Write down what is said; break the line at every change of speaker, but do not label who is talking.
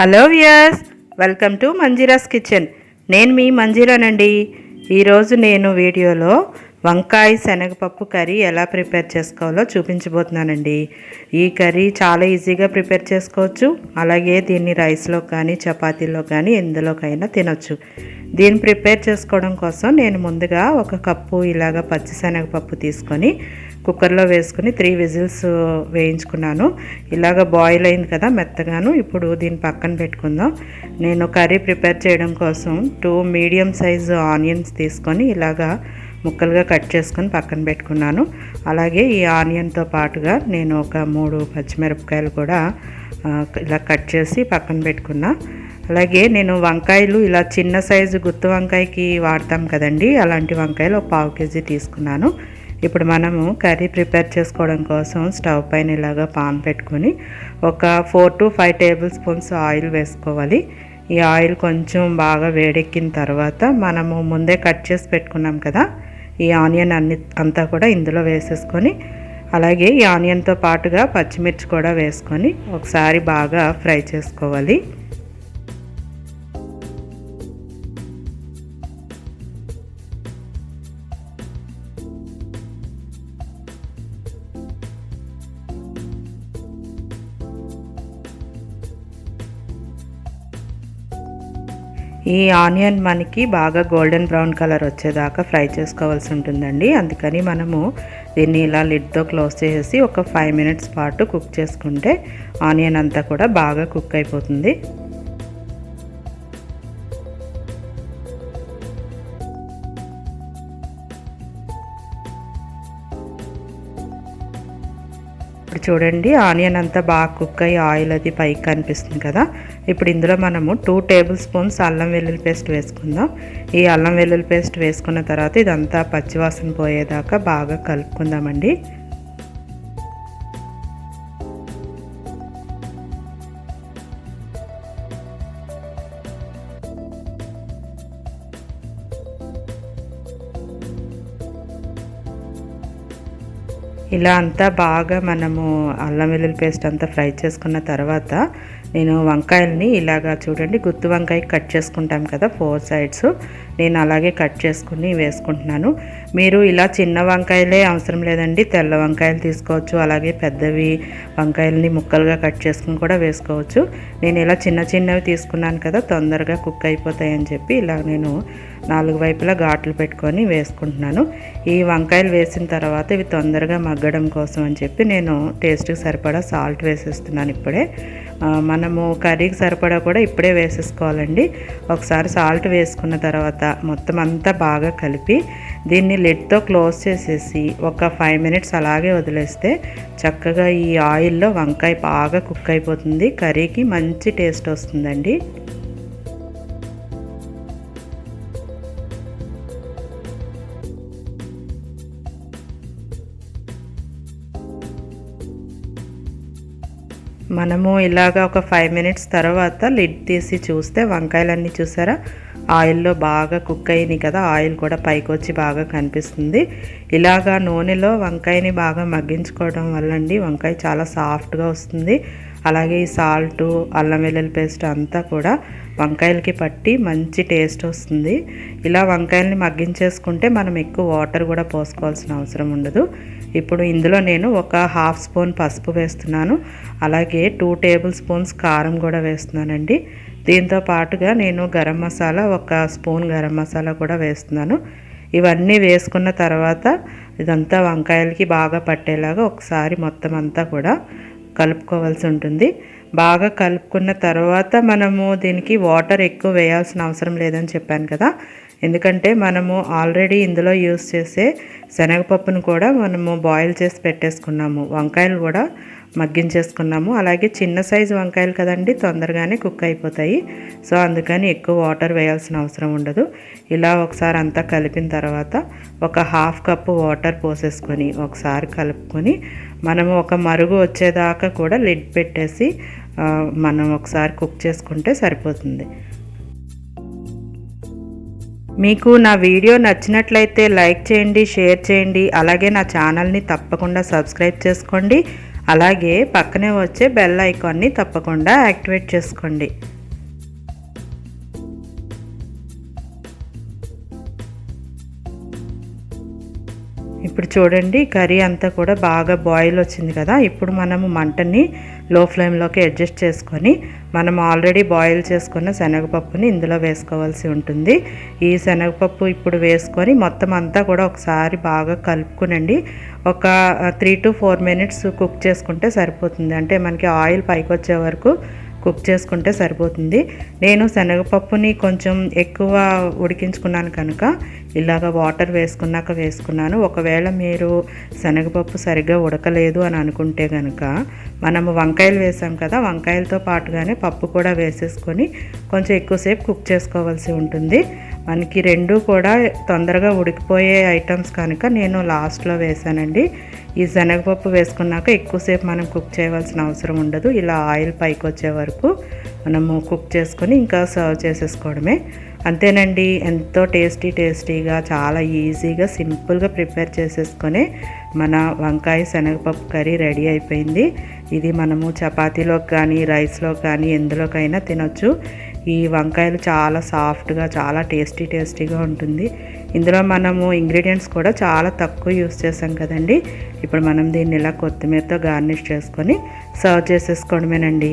Hello viewers, welcome to Manjira's kitchen. నేను మీ మంజీరానండి. ఈరోజు నేను వీడియోలో వంకాయ శనగపప్పు కర్రీ ఎలా ప్రిపేర్ చేసుకోవాలో చూపించబోతున్నానండి. ఈ కర్రీ చాలా ఈజీగా ప్రిపేర్ చేసుకోవచ్చు. అలాగే దీన్ని రైస్లో కానీ చపాతీలో కానీ ఎందులోకైనా తినొచ్చు. దీన్ని ప్రిపేర్ చేసుకోవడం కోసం నేను ముందుగా ఒక కప్పు ఇలాగ పచ్చి శనగపప్పు తీసుకొని కుక్కర్లో వేసుకుని 3 విజిల్స్ వేయించుకున్నాను. ఇలాగ బాయిల్ అయింది కదా మెత్తగాను. ఇప్పుడు దీన్ని పక్కన పెట్టుకుందాం. నేను కర్రీ ప్రిపేర్ చేయడం కోసం 2 మీడియం సైజు ఆనియన్స్ తీసుకొని ఇలాగా ముక్కలుగా కట్ చేసుకొని పక్కన పెట్టుకున్నాను. అలాగే ఈ ఆనియన్తో పాటుగా నేను ఒక 3 పచ్చిమిరపకాయలు కూడా ఇలా కట్ చేసి పక్కన పెట్టుకున్నా. అలాగే నేను వంకాయలు ఇలా చిన్న సైజు గుత్తి వంకాయకి వాడతాం కదండి, అలాంటి వంకాయలు ఒక 1/2 కేజీ తీసుకున్నాను. ఇప్పుడు మనము కర్రీ ప్రిపేర్ చేసుకోవడం కోసం స్టవ్ పైన ఇలాగా పాన్ పెట్టుకొని ఒక 4 to 5 టేబుల్ స్పూన్స్ ఆయిల్ వేసుకోవాలి. ఈ ఆయిల్ కొంచెం బాగా వేడెక్కిన తర్వాత మనము ముందే కట్ చేసి పెట్టుకున్నాం కదా ఈ ఆనియన్ అంతా కూడా ఇందులో వేసేసుకొని, అలాగే ఈ ఆనియన్తో పాటుగా పచ్చిమిర్చి కూడా వేసుకొని ఒకసారి బాగా ఫ్రై చేసుకోవాలి. ఈ ఆనియన్ మనకి బాగా గోల్డెన్ బ్రౌన్ కలర్ వచ్చేదాకా ఫ్రై చేసుకోవాల్సి ఉంటుందండి. అందుకని మనము దీన్ని ఇలా లిడ్తో క్లోజ్ చేసేసి ఒక 5 మినిట్స్ పాటు కుక్ చేసుకుంటే ఆనియన్ అంతా కూడా బాగా కుక్ అయిపోతుంది. ఇప్పుడు చూడండి, ఆనియన్ అంతా బాగా కుక్ అయ్యి ఆయిల్ అది పైకి కనిపిస్తుంది కదా. ఇప్పుడు ఇందులో మనము 2 టేబుల్ స్పూన్స్ అల్లం వెల్లుల్లి పేస్ట్ వేసుకుందాం. ఈ అల్లం వెల్లుల్లి పేస్ట్ వేసుకున్న తర్వాత ఇదంతా పచ్చివాసన పోయేదాకా బాగా కలుపుకుందామండి. ఇలా అంతా బాగా మనము అల్లం వెల్లుల్లి పేస్ట్ అంతా ఫ్రై చేసుకున్న తర్వాత నేను వంకాయలని ఇలాగా చూడండి, గుత్తి వంకాయ కట్ చేసుకుంటాం కదా 4 సైడ్స్, నేను అలాగే కట్ చేసుకుని వేసుకుంటున్నాను. మీరు ఇలా చిన్న వంకాయలే అవసరం లేదండి, తెల్ల వంకాయలు తీసుకోవచ్చు. అలాగే పెద్దవి వంకాయలని ముక్కలుగా కట్ చేసుకుని కూడా వేసుకోవచ్చు. నేను ఇలా చిన్న చిన్నవి తీసుకున్నాను కదా, తొందరగా కుక్ అయిపోతాయని చెప్పి ఇలా నేను 4 వైపులా ఘాట్లు పెట్టుకొని వేసుకుంటున్నాను. ఈ వంకాయలు వేసిన తర్వాత ఇవి తొందరగా మగ్గడం కోసం అని చెప్పి నేను టేస్ట్కి సరిపడా సాల్ట్ వేసేస్తున్నాను. ఇప్పుడే మనము కర్రీకి సరిపడా కూడా ఇప్పుడే వేసేసుకోవాలండి. ఒకసారి సాల్ట్ వేసుకున్న తర్వాత మొత్తం అంతా బాగా కలిపి దీన్ని లిడ్తో క్లోజ్ చేసేసి ఒక 5 మినిట్స్ అలాగే వదిలేస్తే చక్కగా ఈ ఆయిల్లో వంకాయ బాగా కుక్ అయిపోతుంది. కర్రీకి మంచి టేస్ట్ వస్తుందండి. మనము ఇలాగ ఒక 5 మినిట్స్ తర్వాత లిడ్ తీసి చూస్తే వంకాయలన్నీ చూసారా ఆయిల్లో బాగా కుక్ అయినాయి కదా, ఆయిల్ కూడా పైకి వచ్చి బాగా కనిపిస్తుంది. ఇలాగా నూనెలో వంకాయని బాగా మగ్గించుకోవడం వల్ల అండి వంకాయ చాలా సాఫ్ట్గా వస్తుంది. అలాగే ఈ సాల్టు అల్లం వెల్లుల్లి పేస్ట్ అంతా కూడా వంకాయలకి పట్టి మంచి టేస్ట్ వస్తుంది. ఇలా వంకాయల్ని మగ్గించేసుకుంటే మనం ఎక్కువ వాటర్ కూడా పోసుకోవాల్సిన అవసరం ఉండదు. ఇప్పుడు ఇందులో నేను ఒక 1/2 స్పూన్ పసుపు వేస్తున్నాను. అలాగే 2 టేబుల్ స్పూన్స్ కారం కూడా వేస్తున్నానండి. దీంతో పాటుగా నేను గరం మసాలా, 1 స్పూన్ గరం మసాలా కూడా వేస్తున్నాను. ఇవన్నీ వేసుకున్న తర్వాత ఇదంతా వంకాయలకి బాగా పట్టేలాగా ఒకసారి మొత్తం అంతా కూడా కలుపుకోవాల్సి ఉంటుంది. బాగా కలుపుకున్న తర్వాత మనము దీనికి వాటర్ ఎక్కువ వేయాల్సిన అవసరం లేదని చెప్పాను కదా, ఎందుకంటే మనము ఆల్రెడీ ఇందులో యూస్ చేసే శనగపప్పును కూడా మనము బాయిల్ చేసి పెట్టేసుకున్నాము, వంకాయలు కూడా మగ్గించేసుకున్నాము. అలాగే చిన్న సైజు వంకాయలు కదండి, తొందరగానే కుక్ అయిపోతాయి. సో అందుకని ఎక్కువ వాటర్ వేయాల్సిన అవసరం ఉండదు. ఇలా ఒకసారి అంతా కలిపిన తర్వాత ఒక 1/2 కప్పు వాటర్ పోసేసుకొని ఒకసారి కలుపుకొని మనము ఒక మరుగు వచ్చేదాకా కూడా లిడ్ పెట్టేసి మనం ఒకసారి కుక్ చేసుకుంటే సరిపోతుంది. మీకు నా వీడియో నచ్చినట్లయితే లైక్ చేయండి, షేర్ చేయండి. అలాగే నా ఛానల్ని తప్పకుండా సబ్స్క్రైబ్ చేసుకోండి. అలాగే పక్కనే వచ్చే బెల్ ఐకాన్ని తప్పకుండా యాక్టివేట్ చేసుకోండి. ఇప్పుడు చూడండి కర్రీ అంతా కూడా బాగా బాయిల్ వచ్చింది కదా. ఇప్పుడు మనము మంటని లో ఫ్లేమ్లోకి అడ్జస్ట్ చేసుకొని మనం ఆల్రెడీ బాయిల్ చేసుకున్న శనగపప్పుని ఇందులో వేసుకోవాల్సి ఉంటుంది. ఈ శనగపప్పు ఇప్పుడు వేసుకొని మొత్తం అంతా కూడా ఒకసారి బాగా కలుపుకునండి. ఒక 3 to 4 minutes కుక్ చేసుకుంటే సరిపోతుంది. అంటే మనకి ఆయిల్ పైకి వచ్చే వరకు కుక్ చేసుకుంటే సరిపోతుంది. నేను శనగపప్పుని కొంచెం ఎక్కువ ఉడికించుకున్నాను కనుక ఇలాగ వాటర్ వేసుకున్నాను. ఒకవేళ మీరు శనగపప్పు సరిగ్గా ఉడకలేదు అని అనుకుంటే కనుక మనము వంకాయలు వేసాం కదా, వంకాయలతో పాటుగానే పప్పు కూడా వేసేసుకొని కొంచెం ఎక్కువసేపు కుక్ చేసుకోవాల్సి ఉంటుంది. మనకి రెండు కూడా తొందరగా ఉడికిపోయే ఐటమ్స్ కనుక నేను లాస్ట్లో వేసానండి. ఈ శనగపప్పు వేసుకున్నాక ఎక్కువసేపు మనం కుక్ చేయవలసిన అవసరం ఉండదు. ఇలా ఆయిల్ పైకి వచ్చే వరకు మనము కుక్ చేసుకొని ఇంకా సర్వ్ చేసేసుకోవడమే. అంతేనండి, ఎంతో టేస్టీగా చాలా ఈజీగా సింపుల్గా ప్రిపేర్ చేసేసుకొని మన వంకాయ శనగపప్పు కర్రీ రెడీ అయిపోయింది. ఇది మనము చపాతీలోకి కానీ రైస్లోకి కానీ ఎందులోకైనా తినొచ్చు. ఈ వంకాయలు చాలా సాఫ్ట్గా చాలా టేస్టీగా ఉంటుంది. ఇందులో మనము ఇంగ్రీడియంట్స్ కూడా చాలా తక్కువ యూస్ చేసాం కదండి. ఇప్పుడు మనం దీన్ని ఇలా కొత్తిమీరతో గార్నిష్ చేసుకొని సర్వ్ చేసేసుకోవడమేనండి.